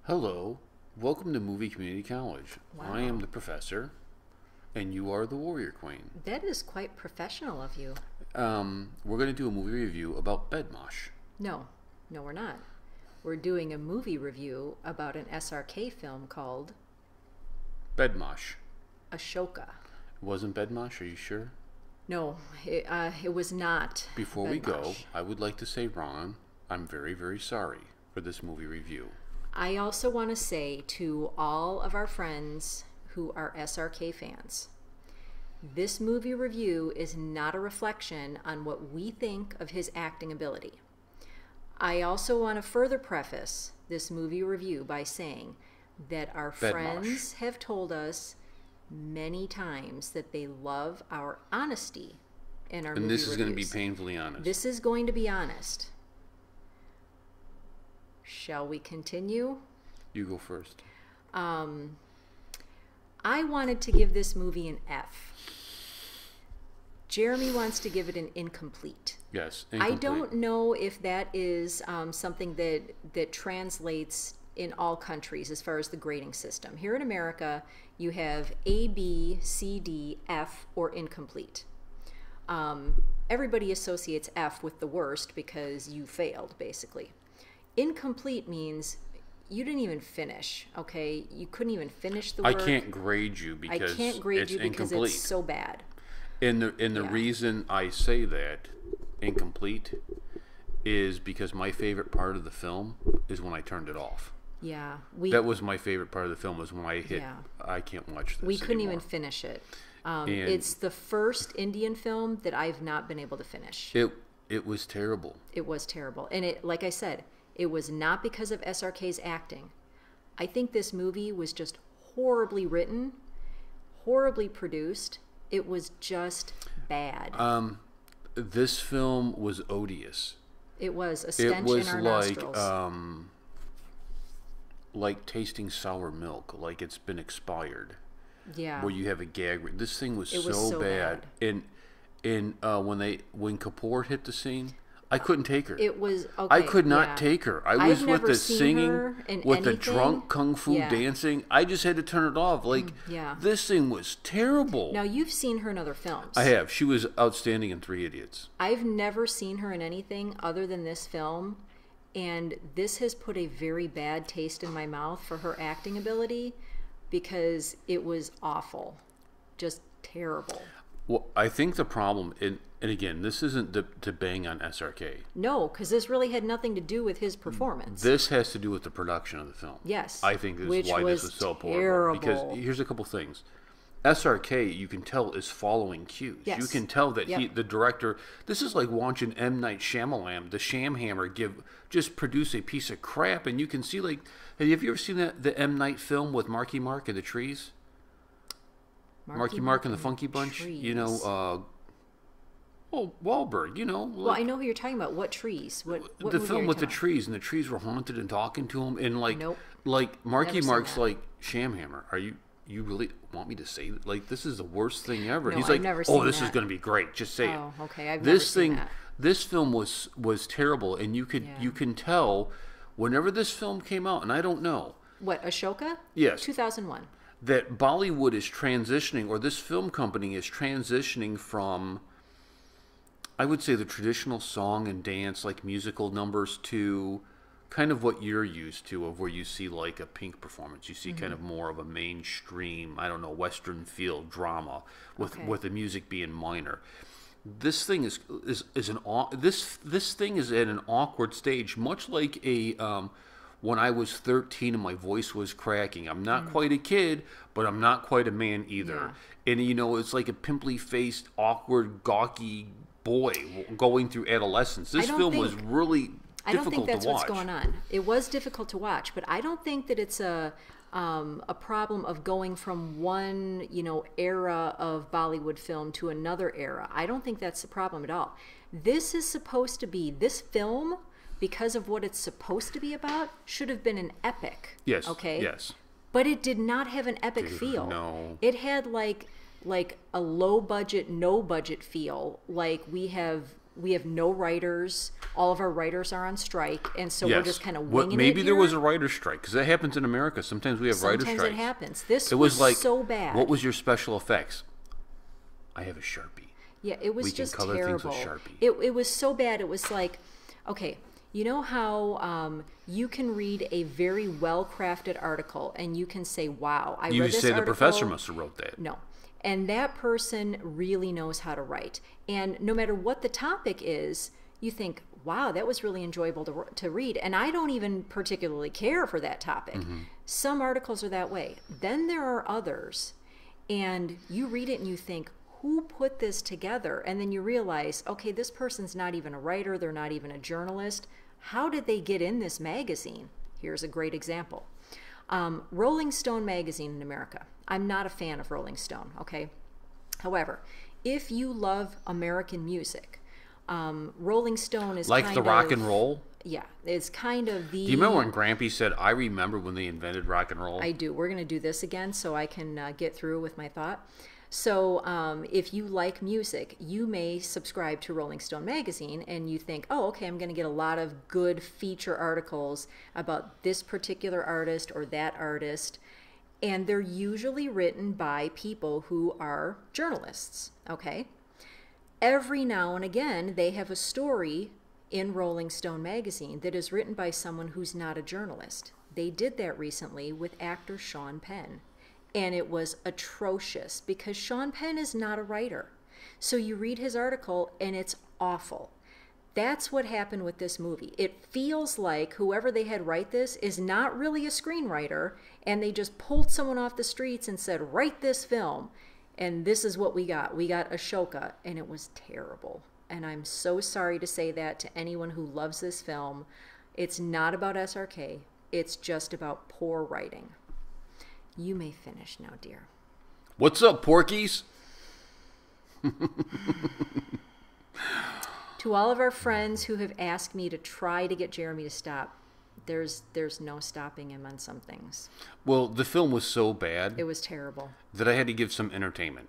Hello, welcome to Movie Community College. Wow. I am the professor, and you are the warrior queen. That is quite professional of you. We're going to do a movie review about Bedmosh. No, we're not. We're doing a movie review about an SRK film called Bedmosh. Ashoka. It wasn't Bedmosh, are you sure? No, it was not. Before we go, Bedmosh. I would like to say, Ron, I'm very, very sorry for this movie review. I also want to say to all of our friends who are SRK fans, this movie review is not a reflection on what we think of his acting ability. I also want to further preface this movie review by saying that our friends have told us many times that they love our honesty in our movie reviews. And this is going to be painfully honest. This is going to be honest. Shall we continue? You go first. I wanted to give this movie an F. Jeremy wants to give it an incomplete. Yes, incomplete. I don't know if that is something that translates in all countries as far as the grading system. Here in America, you have A, B, C, D, F, or incomplete. Everybody associates F with the worst because you failed, basically. Incomplete means you didn't even finish, okay? You couldn't even finish the work. I can't grade you because I can't grade it's you because incomplete. it's so bad. And the reason I say that, incomplete, is because my favorite part of the film is when I turned it off. Yeah. That was my favorite part of the film, was when I hit, Yeah. I can't watch this We couldn't anymore. even finish it. It's the first Indian film that I've not been able to finish. It was terrible. It was terrible. And it, like I said, it was not because of SRK's acting. I think this movie was just horribly written, horribly produced. It was just bad. This film was odious. It was a stench in our nostrils. Like tasting sour milk, like it's been expired. Yeah. Where you have a gag. This thing was It was so bad. And when Kapoor hit the scene, I couldn't take her. It was okay. I could not take her. I was with the singing, with the drunk kung fu dancing. I just had to turn it off. Like, this thing was terrible. Now, you've seen her in other films. I have. She was outstanding in Three Idiots. I've never seen her in anything other than this film, and this has put a very bad taste in my mouth for her acting ability because it was awful. Just terrible. Well, I think the problem, and again, this isn't to bang on SRK. No, because this really had nothing to do with his performance. This has to do with the production of the film. Yes. I think this is why this was so poor. Because here's a couple things. SRK, you can tell, is following cues. Yes. You can tell that the director, this is like watching M. Night Shyamalan, the Shamhammer, just produce a piece of crap, and you can see, like, have you ever seen the M. Night film with Marky Mark and the Trees? Marky Mark and the Funky Bunch, trees. you know, Wahlberg, you know. Like, well, I know who you're talking about. What trees? What the movie film are you with the talking trees, and the trees were haunted and talking to him, and like, Nope. like Marky Never seen Mark's that. like, Shamhammer, you really want me to say that? Like, this is the worst thing ever. No, He's I've like, never oh, seen this is that. going to be great. Just say it. Oh, okay. I've never seen that. This film was terrible, and you can tell whenever this film came out, and I don't know. What, Ashoka? Yes. 2001. That Bollywood is transitioning, or this film company is transitioning from, I would say, the traditional song and dance, like musical numbers, to kind of what you're used to, of where you see like a Pink performance. You see kind of more of a mainstream, I don't know, Western feel drama with the music being minor. This thing is this thing is at an awkward stage, much like a when I was 13 and my voice was cracking. I'm not quite a kid, but I'm not quite a man either. Yeah. And, you know, it's like a pimply-faced, awkward, gawky boy going through adolescence. This film was really difficult to watch. I don't think that's what's going on. It was difficult to watch, but I don't think that it's a problem of going from one, era of Bollywood film to another era. I don't think that's the problem at all. This film, because of what it's supposed to be about, should have been an epic. Yes. Okay. Yes. But it did not have an epic feel. No. It had like a low budget, no budget feel. Like we have we have no writers. All of our writers are on strike, and so we're just kind of winging it. Maybe there here. was a writer's strike, because that happens in America. Sometimes we have writer's strikes. Sometimes it happens. This was like, so bad. What was your special effects? I have a Sharpie. Yeah, it was just terrible. We can color things with Sharpie. It was so bad. It was like, okay, you know how you can read a very well-crafted article and you can say, wow, I read this article. You say the professor must have wrote that. No. And that person really knows how to write. And no matter what the topic is, you think, wow, that was really enjoyable to read. And I don't even particularly care for that topic. Mm-hmm. Some articles are that way. Then there are others, and you read it and you think, who put this together? And then you realize, okay, this person's not even a writer. They're not even a journalist. How did they get in this magazine? Here's a great example. Rolling Stone magazine in America. I'm not a fan of Rolling Stone, okay? However, if you love American music, Rolling Stone is like the rock and roll? Yeah, it's kind of the... Do you remember when Grampy said, I remember when they invented rock and roll? I do. We're going to do this again so I can get through with my thought. So if you like music, you may subscribe to Rolling Stone magazine and you think, oh, okay, I'm going to get a lot of good feature articles about this particular artist or that artist. And they're usually written by people who are journalists, okay? Every now and again, they have a story in Rolling Stone magazine that is written by someone who's not a journalist. They did that recently with actor Sean Penn. And it was atrocious because Sean Penn is not a writer. So you read his article and it's awful. That's what happened with this movie. It feels like whoever they had write this is not really a screenwriter, and they just pulled someone off the streets and said, write this film. And this is what we got. We got Asoka, and it was terrible. And I'm so sorry to say that to anyone who loves this film. It's not about SRK. It's just about poor writing. You may finish now, dear. What's up, Porkies? To all of our friends who have asked me to try to get Jeremy to stop, there's no stopping him on some things. Well, the film was so bad. It was terrible. That I had to give some entertainment.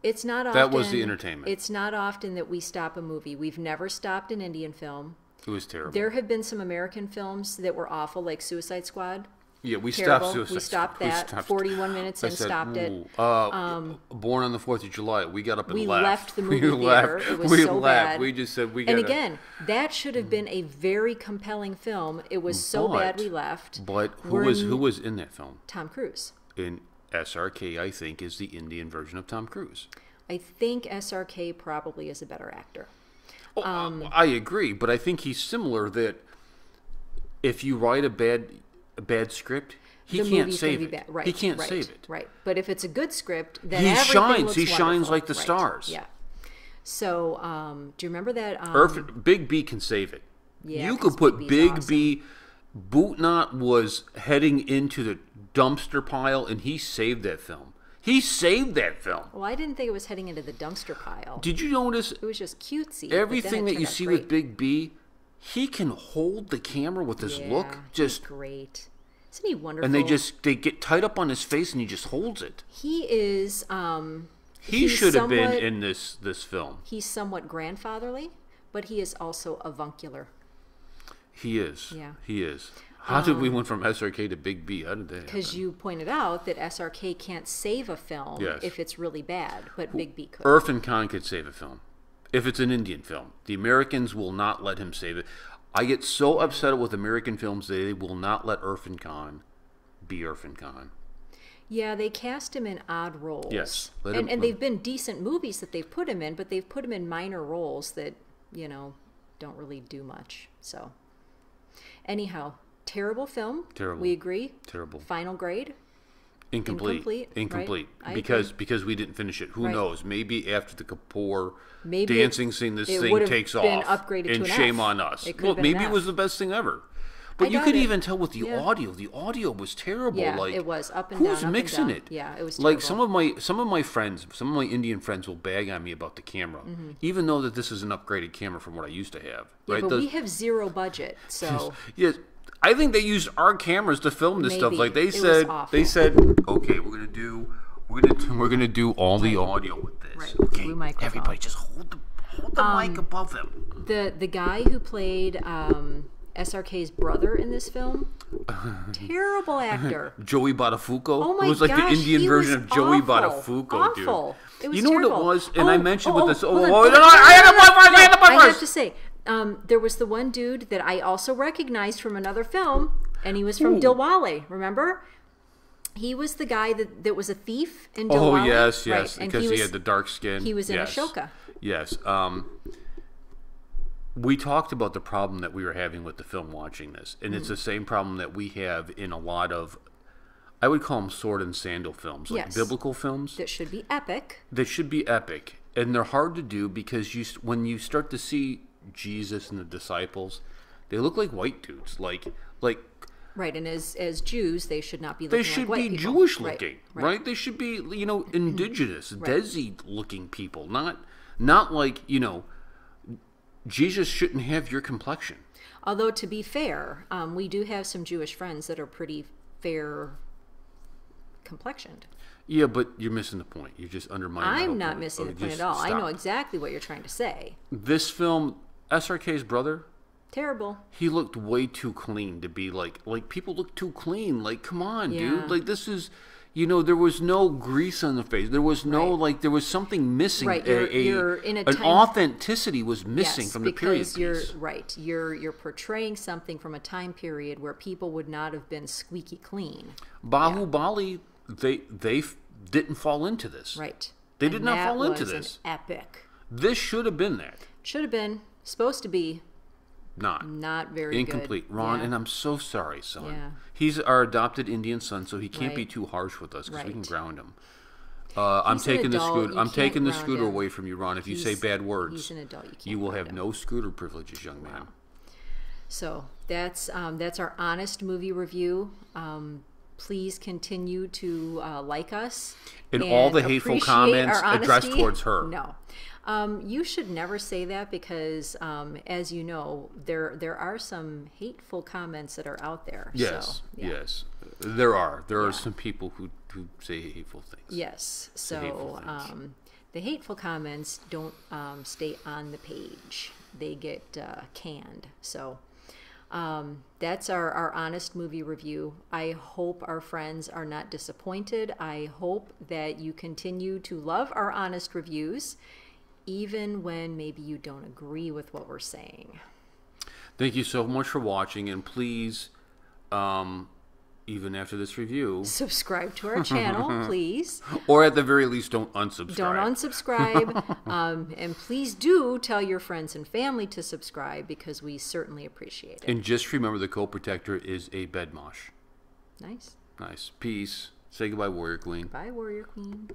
It's not often. That was the entertainment. It's not often that we stop a movie. We've never stopped an Indian film. It was terrible. There have been some American films that were awful, like Suicide Squad. Yeah, we Terrible. stopped Suicide We stopped that. 41 minutes in, stopped it. Born on the 4th of July. We got up and left. We left the movie theater. It was so bad. We just said we got. And again, that should have been a very compelling film. It was so bad we left. But who was in that film? Tom Cruise. In SRK, I think, is the Indian version of Tom Cruise. I think SRK probably is a better actor. I agree, but I think he's similar. That if you write a bad script, he can't save it. Right, he can't save it. Right. But if it's a good script, then he everything shines. looks He shines wonderful. like the stars. Yeah. So, do you remember that? Big B can save it. Yeah, you could put Big B. Bootnot was heading into the dumpster pile, and he saved that film. He saved that film. Well, I didn't think it was heading into the dumpster pile. Did you notice? It was just cutesy. Everything that you see with Big B, he can hold the camera with his look. Just he's great. Isn't he wonderful? And they get tied up on his face, and he just holds it. He is. He should have been in this film. He's somewhat grandfatherly, but he is also avuncular. He is. Yeah. He is. How did we went from SRK to Big B? How did that happen? Because you pointed out that SRK can't save a film if it's really bad, but Big B could. Irfan Khan could save a film. If it's an Indian film. The Americans will not let him save it. I get so upset with American films that they will not let Irfan Khan be Irfan Khan. Yeah, they cast him in odd roles. Yes. And they've been decent movies that they've put him in, but they've put him in minor roles that, don't really do much. So, anyhow, terrible film. Terrible. We agree. Terrible. Final grade. Incomplete. Right? Because we didn't finish it. Who knows? Maybe after the Kapoor maybe dancing scene, this thing takes off. Upgraded and to shame F. on us. Well, maybe it was the best thing ever. But you could even tell with the audio. The audio was terrible. Yeah, like, it was up and down. Who's mixing it? Yeah, it was terrible. Like some of my friends, some of my Indian friends will bag on me about the camera, even though that this is an upgraded camera from what I used to have. Yeah, right? but we have zero budget, so yes. I think they used our cameras to film this stuff. Like they said, okay, we're gonna do all the audio with this. Right. Okay, everybody just hold Hold the mic above him. The guy who played SRK's brother in this film, terrible actor. Joey Buttafuoco. Oh my It was like gosh, the Indian he version was of Joey awful. Buttafuoco, dude. Awful. It was You know terrible. what it was? And I mentioned with this. hold on. I had a butt first. I have to say, there was the one dude that I also recognized from another film, and he was from Dilwale. Remember? He was the guy that was a thief in Dilwale. Oh yes, right. And because he had the dark skin. He was in yes. Asoka. Yes. We talked about the problem that we were having with the film watching this, and it's the same problem that we have in a lot of, I would call them sword and sandal films, like biblical films. That should be epic. They should be epic, and they're hard to do because when you start to see Jesus and the disciples, they look like white dudes, like. Right, and as Jews, they should not be looking They should like white be people. Jewish looking, Right. right? They should be, indigenous, Desi looking people, not like, Jesus shouldn't have your complexion. Although, to be fair, we do have some Jewish friends that are pretty fair complexioned. Yeah, but you're missing the point. You're just undermining the whole I'm not point. missing Okay, the point at just all. I stop. know exactly what you're trying to say. This film, SRK's brother, Terrible. he looked way too clean to be like people look too clean. Like, come on, Yeah. dude. Like, this is, there was no grease on the face. There was no, there was something missing. Right, you're in a an time- authenticity was missing Yes, from the period because piece. you're portraying something from a time period where people would not have been squeaky clean. Bahubali, they didn't fall into this. Right. They And did not that fall into was an this. epic. This should have been that. Should have been. Supposed to be. Not Very incomplete, good. Ron, Yeah. and I'm so sorry, son. Yeah. He's our adopted Indian son, so he can't be Right. too harsh with us because we can Right. ground him. I'm He's an taking the adult. scooter. You I'm can't taking the ground scooter him. away from you, Ron. If you say He's- bad words, he's an adult. You can't you will ground have him. no scooter privileges, young man. So that's our honest movie review. Please continue to like us. And all the hateful appreciate comments our addressed honesty. towards her. No. You should never say that because, as you know, there are some hateful comments that are out there. Yes, So, yeah. yes, there are Yeah. some people who say hateful things. Yes. hateful So things. the hateful comments don't stay on the page; they get canned. So. That's our honest movie review. I hope our friends are not disappointed. I hope that you continue to love our honest reviews, even when maybe you don't agree with what we're saying. Thank you so much for watching, and please, even after this review, Subscribe to our channel, please. or at the very least, don't unsubscribe. Don't unsubscribe. And please do tell your friends and family to subscribe because we certainly appreciate it. And just remember, the co-protector is a bed mosh. Nice. Nice. Peace. Say goodbye, Warrior Queen. Bye, Warrior Queen.